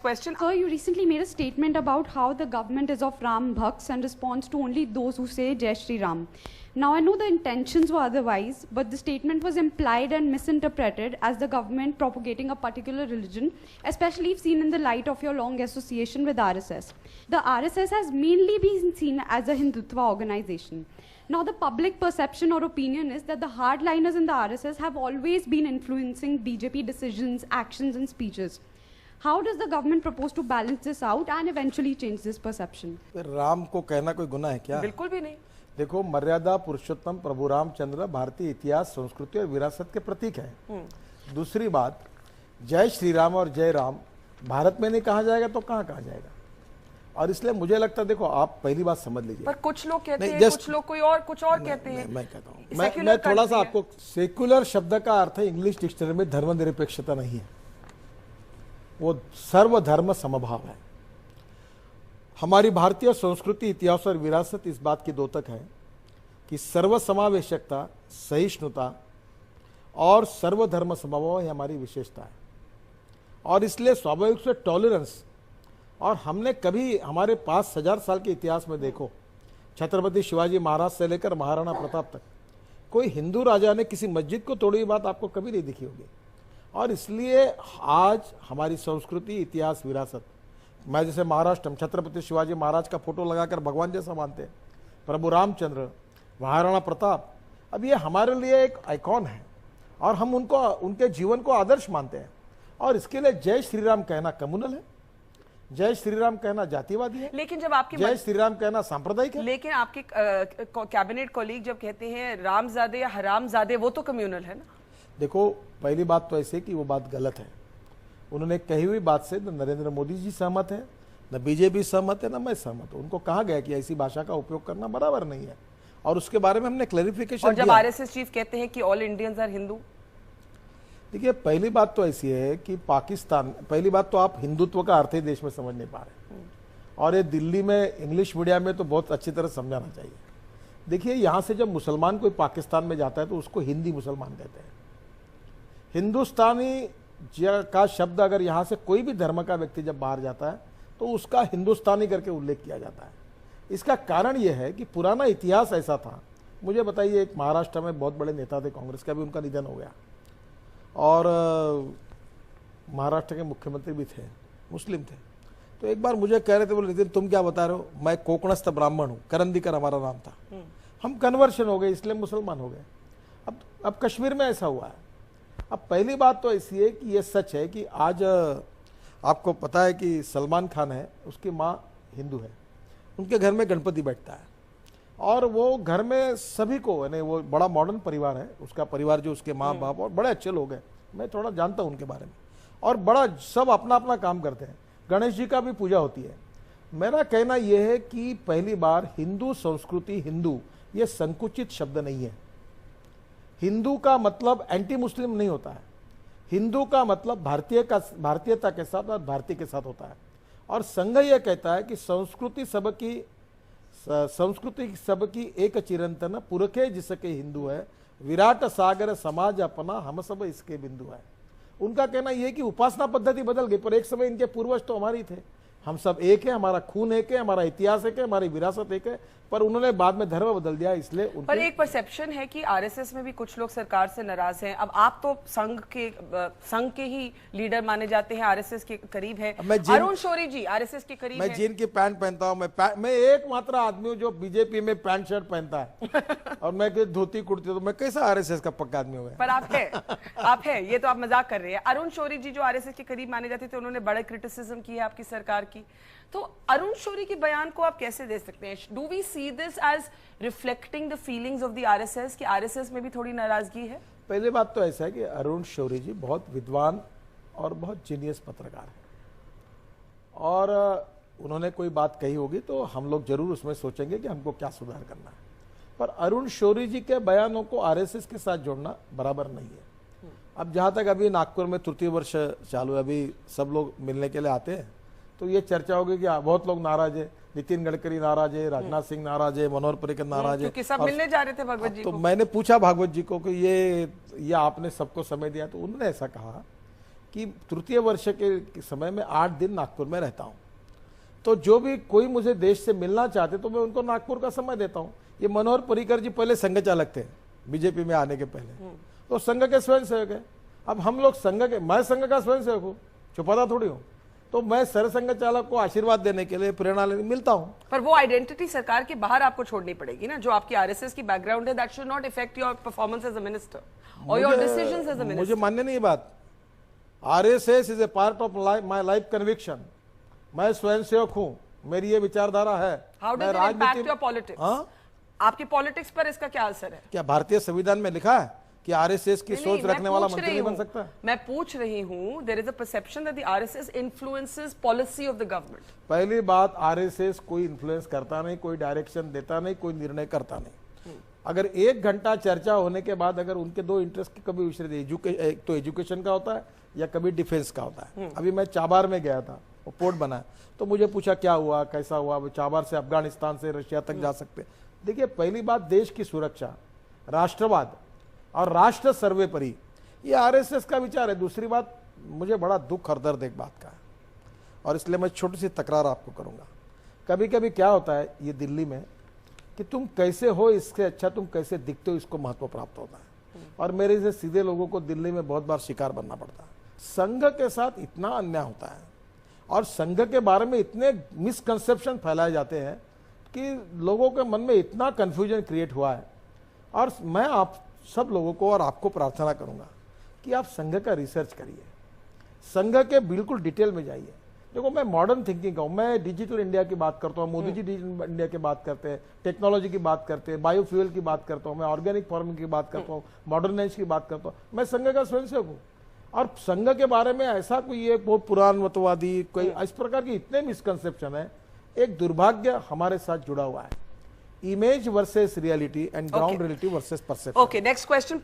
Question. Sir, you recently made a statement about how the government is of Ram Bhakts and responds to only those who say Jai Shri Ram. Now, I know the intentions were otherwise, but the statement was implied and misinterpreted as the government propagating a particular religion, especially if seen in the light of your long association with RSS. The RSS has mainly been seen as a Hindutva organization. Now, the public perception or opinion is that the hardliners in the RSS have always been influencing BJP decisions, actions, and speeches. How does the government propose to balance this out and eventually change this perception? Ram को कहना कोई गुनाह है क्या? बिल्कुल भी नहीं। देखो, मर्यादा पुरुषोत्तम प्रभु रामचंद्र भारतीय इतिहास, संस्कृति और विरासत के प्रतीक हैं। दूसरी बात, जय श्री राम और जय राम भारत में नहीं कहा जाएगा तो कहाँ कहा जाएगा? और इसलिए मुझे लगता है, देखो, आप पहली बात समझ लीजिए। पर कुछ लोग कहते हैं, कुछ लोग कोई और कुछ और कहते हैं। मैं कहता हूँ, मैं थोड़ा सा आपको, सेक्युलर शब्द का अर्थ है इंग्लिश डिक्शनरी में धर्मनिरपेक्षता नहीं है, वो सर्वधर्म समभाव है। हमारी भारतीय संस्कृति, इतिहास और विरासत इस बात की द्योतक है कि सर्वसमावेशकता, सहिष्णुता और सर्वधर्म समभाव ही हमारी विशेषता है। और इसलिए स्वाभाविक से टॉलरेंस, और हमने कभी हमारे 5000 साल के इतिहास में देखो, छत्रपति शिवाजी महाराज से लेकर महाराणा प्रताप तक कोई हिंदू राजा ने किसी मस्जिद को तोड़ी हुई बात आपको कभी नहीं दिखी होगी। और इसलिए आज हमारी संस्कृति, इतिहास, विरासत, मैं जैसे महाराष्ट्र में छत्रपति शिवाजी महाराज का फोटो लगाकर भगवान जैसा मानते हैं, प्रभु रामचंद्र, महाराणा प्रताप, अब ये हमारे लिए एक आइकॉन है और हम उनको, उनके जीवन को आदर्श मानते हैं। और इसके लिए जय श्री राम कहना कम्युनल है, जय श्री राम कहना जातिवादी है, लेकिन जब आपके जय श्री राम कहना सांप्रदायिक है। लेकिन आपके कैबिनेट कॉलीग जब कहते हैं रामजादे या हरामजादे, वो तो कम्युनल है ना। देखो, पहली बात तो ऐसे कि वो बात गलत है। उन्होंने कही हुई बात से न नरेंद्र मोदी जी सहमत है, न बीजेपी सहमत है, न मैं सहमत हूं। उनको कहा गया कि ऐसी भाषा का उपयोग करना बराबर नहीं है, और उसके बारे में हमने क्लैरिफिकेशन और जब आरएसएस चीफ कहते हैं कि ऑल इंडियंस आर हिंदू, देखिए, पहली बात तो ऐसी है कि पाकिस्तान, पहली बात तो आप हिंदुत्व का अर्थ ही देश में समझ नहीं पा रहे, और ये दिल्ली में इंग्लिश मीडियम में तो बहुत अच्छी तरह समझाना चाहिए। देखिए, यहां से जब मुसलमान कोई पाकिस्तान में जाता है तो उसको हिंदी मुसलमान कहते हैं। हिंदुस्तानी का शब्द अगर यहाँ से कोई भी धर्म का व्यक्ति जब बाहर जाता है तो उसका हिंदुस्तानी करके उल्लेख किया जाता है। इसका कारण यह है कि पुराना इतिहास ऐसा था। मुझे बताइए, एक महाराष्ट्र में बहुत बड़े नेता थे कांग्रेस का, भी उनका निधन हो गया, और महाराष्ट्र के मुख्यमंत्री भी थे, मुस्लिम थे। तो एक बार मुझे कह रहे थे, बोले नितिन तुम क्या बता रहे हो, मैं कोकणस्थ ब्राह्मण हूँ, करंदीकर हमारा नाम था, हम कन्वर्शन हो गए, इसलिए मुसलमान हो गए। अब कश्मीर में ऐसा हुआ है। अब पहली बात तो ऐसी है कि ये सच है कि आज आपको पता है कि सलमान खान है, उसकी माँ हिंदू है, उनके घर में गणपति बैठता है, और वो घर में सभी को, यानी वो बड़ा मॉडर्न परिवार है, उसका परिवार जो उसके माँ बाप और बड़े अच्छे लोग हैं, मैं थोड़ा जानता हूँ उनके बारे में, और बड़ा सब अपना अपना काम करते हैं। गणेश जी का भी पूजा होती है। मेरा कहना यह है कि पहली बार हिंदू संस्कृति, हिंदू ये संकुचित शब्द नहीं है। हिंदू का मतलब एंटी मुस्लिम नहीं होता है। हिंदू का मतलब भारतीयता के साथ और भारतीय के साथ होता है। और संघ यह कहता है कि संस्कृति सबकी एक चिरंतन पुरखे जिसके हिंदू है, विराट सागर समाज अपना हम सब इसके बिंदु है। उनका कहना यह है कि उपासना पद्धति बदल गई, पर एक समय इनके पूर्वज तो हमारी थे, हम सब एक है, हमारा खून एक है, हमारा इतिहास एक है, हमारी विरासत एक है, पर उन्होंने बाद में धर्म बदल दिया। इसलिए पर एक परसेप्शन है कि आरएसएस में भी कुछ लोग सरकार से नाराज हैं। अब आप तो संघ के ही लीडर माने जाते हैं, आरएसएस के करीब है। अरुण शौरी जी आरएसएस के करीब मैं जीन की पैंट पहनता हूँ, मैं एकमात्र आदमी हूँ जो बीजेपी में पैंट शर्ट पहनता है और मैं धोती कुर्ती, तो मैं कैसा आरएसएस का पक्का आदमी हो गया? पर आप है, ये तो आप मजाक कर रहे हैं। अरुण शौरी जी जो आरएसएस के करीब माने जाते थे, उन्होंने बड़े क्रिटिसिज्म की है आपकी सरकार की। तो अरुण शौरी के बयान को आप कैसे दे सकते हैं? Do we see this as reflecting the feelings of the RSS कि आरएसएस में भी थोड़ी नाराजगी है? पहले बात तो ऐसा है कि अरुण शौरी जी बहुत विद्वान और बहुत जीनियस पत्रकार है, और उन्होंने कोई बात कही होगी तो हम लोग जरूर उसमें सोचेंगे कि हमको क्या सुधार करना है। पर अरुण शौरी जी के बयानों को आरएसएस के साथ जोड़ना बराबर नहीं है। अब जहां तक अभी नागपुर में तृतीय वर्ष चालू है, अभी सब लोग मिलने के लिए आते हैं, तो ये चर्चा होगी कि बहुत लोग नाराज है, नितिन गडकरी नाराज है, राजनाथ सिंह नाराज है, मनोहर पर्रिकर नाराज है, क्योंकि सब मिलने जा रहे थे भागवत जी तो को। मैंने पूछा भागवत जी को कि ये आपने सबको समय दिया, तो उन्होंने ऐसा कहा कि तृतीय वर्ष के समय में 8 दिन नागपुर में रहता हूं, तो जो भी कोई मुझे देश से मिलना चाहते तो मैं उनको नागपुर का समय देता हूं। ये मनोहर पर्रिकर जी पहले संघ चालक थे बीजेपी में आने के पहले, तो संघ के स्वयंसेवक है। अब हम लोग संघ के, मैं संघ का स्वयंसेवक हूँ, छुपाता थोड़ी हूँ, तो मैं सरसंघ चालक को आशीर्वाद देने के लिए, प्रेरणा लेने मिलता हूँ। पर वो आइडेंटिटी सरकार के बाहर आपको छोड़नी पड़ेगी ना, जो आपकी आरएसएस की बैकग्राउंड है, that should not effect your performance as a minister और your decisions as a minister. मुझे मानने नहीं बात। RSS is a part of my life conviction. मैं स्वयंसेवक हूँ, मेरी ये विचारधारा है। How does it impact your politics? आपकी पॉलिटिक्स पर इसका क्या असर है? क्या भारतीय संविधान में लिखा है कि आरएसएस की सोच रखने वाला मंत्री नहीं बन सकता? मैं पूछ रही हूं, there is a perception that the RSS influences policy of the government. पहली बात, आरएसएस कोई इन्फ्लुएंस करता नहीं, कोई डायरेक्शन देता नहीं, कोई निर्णय करता नहीं। अगर 1 घंटा चर्चा होने के बाद अगर उनके 2 इंटरेस्ट की कभी विषय, एक तो एजुकेशन का होता है या कभी डिफेंस का होता है। अभी मैं चाबार में गया था, वो पोर्ट बना, तो मुझे पूछा क्या हुआ, कैसा हुआ, चाबार से अफगानिस्तान से रशिया तक जा सकते। देखिए, पहली बात देश की सुरक्षा, राष्ट्रवाद और राष्ट्र सर्वोपरि, ये आरएसएस का विचार है। दूसरी बात, मुझे बड़ा दुख और दर्द एक बात का है, और इसलिए मैं छोटी सी तकरार आपको करूंगा। कभी कभी क्या होता है ये दिल्ली में कि तुम कैसे हो इससे अच्छा तुम कैसे दिखते हो इसको महत्व प्राप्त होता है, और मेरे जैसे सीधे लोगों को दिल्ली में बहुत बार शिकार बनना पड़ता है। संघ के साथ इतना अन्याय होता है और संघ के बारे में इतने मिसकंसेप्शन फैलाए जाते हैं कि लोगों के मन में इतना कंफ्यूजन क्रिएट हुआ है। और मैं आप सब लोगों को और आपको प्रार्थना करूंगा कि आप संघ का रिसर्च करिए, संघ के बिल्कुल डिटेल में जाइए। देखो, मैं मॉडर्न थिंकिंग का हूं, मैं डिजिटल इंडिया की बात करता हूं, मोदी जी डिजिटल इंडिया की बात करते हैं, टेक्नोलॉजी की बात करते हैं, बायोफ्यूल की बात करता हूं, मैं ऑर्गेनिक फार्मिंग की बात करता हूं, मॉडर्नाइज की बात करता हूं। मैं संघ का स्वयंसेवक हूं, और संघ के बारे में ऐसा कोई एक बहुत पुराणवतवादी कोई इस प्रकार की इतने मिसकंसेप्शन है। एक दुर्भाग्य हमारे साथ जुड़ा हुआ है, image versus reality and ground reality versus perception. Okay, next question.